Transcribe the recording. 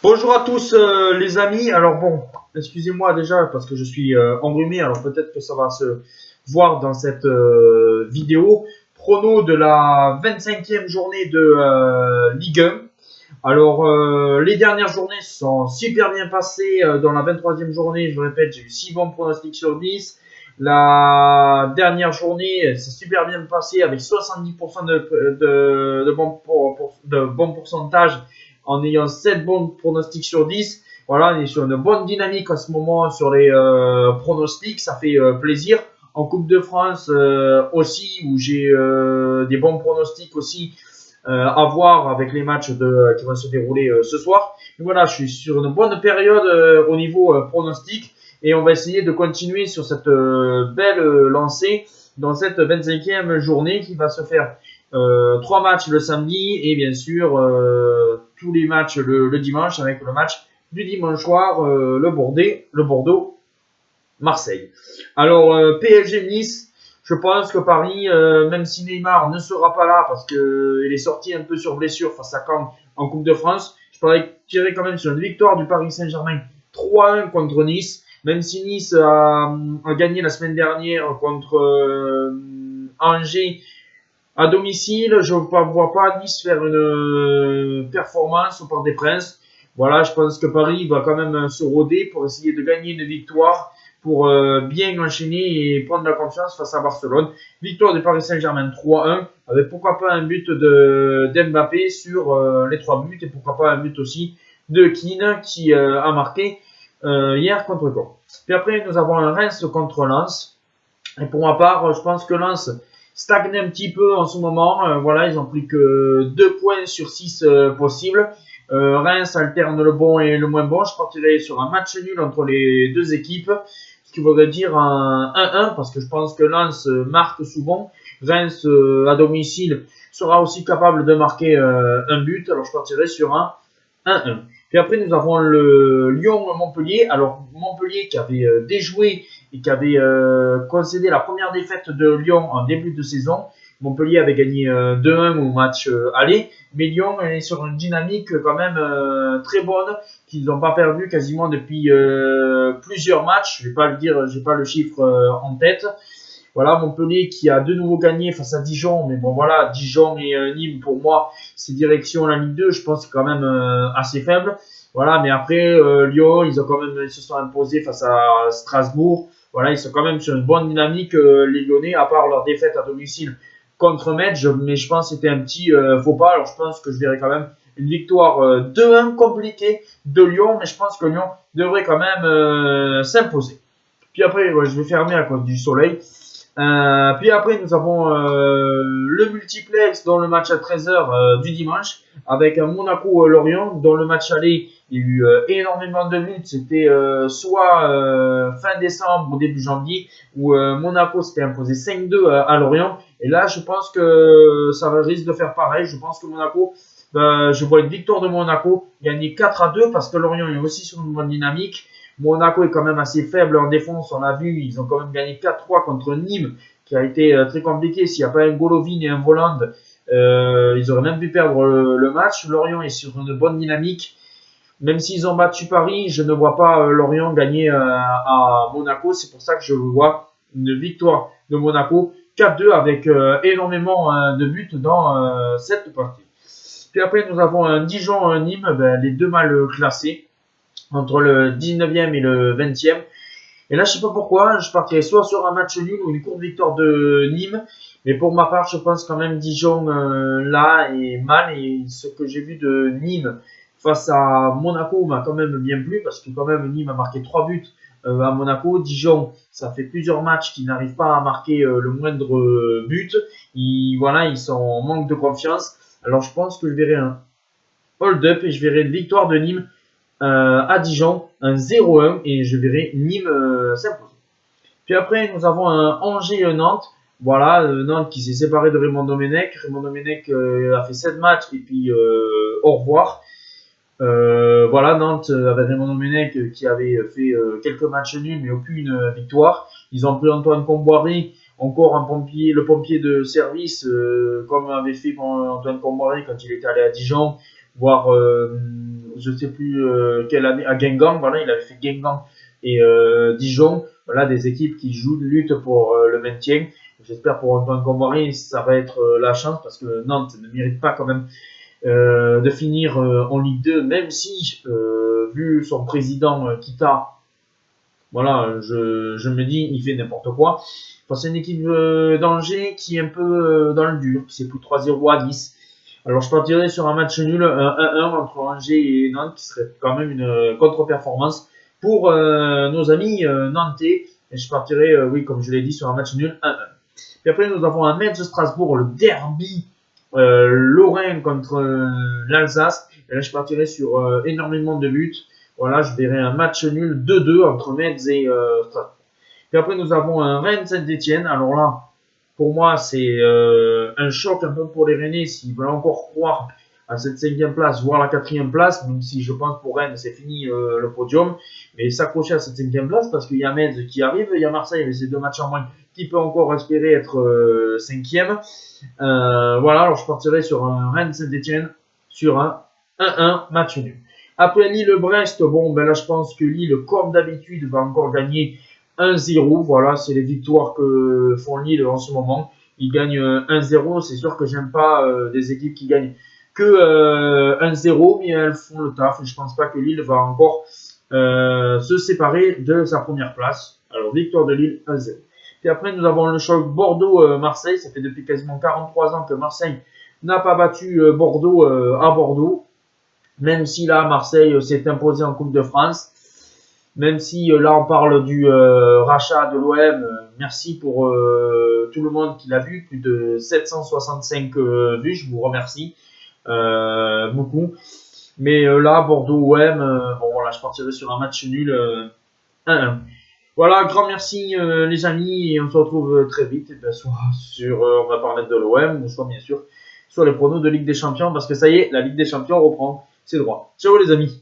Bonjour à tous les amis. Alors bon, excusez-moi déjà parce que je suis enrhumé. Alors peut-être que ça va se voir dans cette vidéo. Prono de la 25e journée de Ligue 1. Alors les dernières journées sont super bien passées. Dans la 23e journée, je répète, j'ai eu 6 bons pronostics sur 10. La dernière journée, c'est super bien passé avec 70% de bons pourcentages en ayant 7 bons pronostics sur 10. Voilà, on est sur une bonne dynamique en ce moment sur les pronostics, ça fait plaisir. En Coupe de France aussi, où j'ai des bons pronostics aussi à voir avec les matchs qui vont se dérouler ce soir. Et voilà, je suis sur une bonne période au niveau pronostic et on va essayer de continuer sur cette belle lancée dans cette 25e journée qui va se faire 3 matchs le samedi et bien sûr tous les matchs le dimanche avec le match du dimanche soir, le Bordeaux-Marseille. Alors PSG Nice, je pense que Paris, même si Neymar ne sera pas là parce qu'il est sorti un peu sur blessure face à Caen en Coupe de France, je parierais quand même sur une victoire du Paris Saint-Germain 3-1 contre Nice. Même si Nice a gagné la semaine dernière contre Angers à domicile, je ne vois pas Nice faire une performance au Parc des Princes. Voilà, je pense que Paris va quand même se rôder pour essayer de gagner une victoire, pour bien enchaîner et prendre la confiance face à Barcelone. Victoire du Paris Saint-Germain 3-1, avec pourquoi pas un but d'Mbappé sur les 3 buts, et pourquoi pas un but aussi de Keane qui a marqué hier contre Caen. Puis après, nous avons un Reims contre Lens. Et pour ma part, je pense que Lens stagne un petit peu en ce moment. Voilà, ils ont pris que 2 points sur 6 possibles. Reims alterne le bon et le moins bon. Je partirais sur un match nul entre les deux équipes, ce qui voudrait dire un 1-1, parce que je pense que Lens marque souvent. Reims, à domicile, sera aussi capable de marquer un but. Alors je partirais sur un 1-1. Puis après, nous avons le Lyon-Montpellier. Alors, Montpellier qui avait déjoué et qui avait concédé la première défaite de Lyon en début de saison. Montpellier avait gagné 2-1 au match aller. Mais Lyon est sur une dynamique quand même très bonne, qu'ils n'ont pas perdu quasiment depuis plusieurs matchs. Je vais pas le dire, j'ai pas le chiffre en tête. Voilà, Montpellier qui a de nouveau gagné face à Dijon. Mais bon, voilà, Dijon et Nîmes, pour moi, c'est direction la Ligue 2. Je pense que c'est quand même assez faible. Voilà, mais après, Lyon, ils se sont imposés face à Strasbourg. Voilà, ils sont quand même sur une bonne dynamique, les Lyonnais, à part leur défaite à domicile contre Metz. Mais je pense que c'était un petit faux pas. Alors, je pense que je verrai quand même une victoire 2-1 compliquée de Lyon. Mais je pense que Lyon devrait quand même s'imposer. Puis après, ouais, je vais fermer à cause du soleil. Puis après, nous avons le multiplex dans le match à 13h du dimanche avec un Monaco-Lorient. Dans le match aller, il y a eu énormément de buts. C'était soit fin décembre ou début janvier où Monaco s'était imposé 5-2 à Lorient. Et là, je pense que ça risque de faire pareil. Je pense que Monaco, je vois une victoire de Monaco gagner 4-2 parce que Lorient est aussi sur une bonne dynamique. Monaco est quand même assez faible en défense, on l'a vu, ils ont quand même gagné 4-3 contre Nîmes, qui a été très compliqué. S'il n'y a pas un Golovin et un Voland, ils auraient même pu perdre le match. Lorient est sur une bonne dynamique. Même s'ils ont battu Paris, je ne vois pas Lorient gagner à Monaco. C'est pour ça que je vois une victoire de Monaco 4-2 avec énormément de buts dans cette partie. Puis après, nous avons un Dijon-Nîmes, les deux mal classés entre le 19e et le 20e. Et là, je sais pas pourquoi, je partirais soit sur un match nul ou une courte victoire de Nîmes. Mais pour ma part, je pense quand même Dijon là est mal. Et ce que j'ai vu de Nîmes face à Monaco m'a quand même bien plu parce que quand même Nîmes a marqué 3 buts à Monaco. Dijon, ça fait plusieurs matchs qu'ils n'arrivent pas à marquer le moindre but. Voilà, ils sont en manque de confiance. Alors je pense que je verrai un hold-up et je verrai une victoire de Nîmes à Dijon, un 0-1 et je verrai Nîmes s'imposer. Puis après, nous avons un Angers-Nantes. Voilà, Nantes qui s'est séparé de Raymond Domenech. Raymond Domenech a fait 7 matchs et puis au revoir. Voilà, Nantes avec Raymond Domenech qui avait fait quelques matchs nuls mais aucune victoire. Ils ont pris Antoine Comboiré, encore un pompier, le pompier de service, comme avait fait Antoine Comboiré quand il était allé à Dijon. voire je sais plus quelle année, à Guingamp, voilà, il avait fait Guingamp et Dijon, voilà, des équipes qui jouent, luttent pour le maintien. J'espère pour Antoine Comboiré, ça va être la chance parce que Nantes ne mérite pas quand même de finir en Ligue 2, même si, vu son président Kita, voilà, je me dis, il fait n'importe quoi. Enfin, c'est une équipe d'Angers qui est un peu dans le dur, c'est plus 3-0 à 10. Alors je partirais sur un match nul, 1-1 entre Angers et Nantes, qui serait quand même une contre-performance pour nos amis nantais. Et je partirais, oui, comme je l'ai dit, sur un match nul, 1-1. Puis après, nous avons un match de Strasbourg, le derby lorrain contre l'Alsace. Et là, je partirais sur énormément de buts. Voilà, je verrais un match nul 2-2 entre Metz et Strasbourg. Puis après, nous avons un Rennes-Saint-Etienne. Alors là, pour moi, c'est un choc un peu pour les Rennais s'ils veulent encore croire à cette 5e place, voire la 4e place, même si je pense pour Rennes, c'est fini le podium. Mais s'accrocher à cette 5e place parce qu'il y a Metz qui arrive, il y a Marseille avec ses 2 matchs en moins qui peut encore espérer être 5e. Voilà, alors je partirai sur un Rennes-Saint-Etienne sur un 1-1 match nul. Après Lille-Brest, bon, ben là je pense que Lille, comme d'habitude, va encore gagner 1-0. Voilà, c'est les victoires que font Lille en ce moment. Ils gagnent 1-0. C'est sûr que j'aime pas des équipes qui gagnent que 1-0, mais elles font le taf. Je pense pas que Lille va encore se séparer de sa première place. Alors, victoire de Lille 1-0. Puis après, nous avons le choc Bordeaux-Marseille. Ça fait depuis quasiment 43 ans que Marseille n'a pas battu Bordeaux à Bordeaux. Même si là, Marseille s'est imposé en Coupe de France. Même si là, on parle du rachat de l'OM. Merci pour tout le monde qui l'a vu. Plus de 765 vues. Je vous remercie beaucoup. Mais là, Bordeaux-OM, bon voilà, je partirai sur un match nul 1-1. Voilà, grand merci les amis, et on se retrouve très vite, et bien, soit sur, on va parler de l'OM, ou soit bien sûr sur les pronos de Ligue des Champions, parce que ça y est, la Ligue des Champions reprend ses droits. Ciao les amis.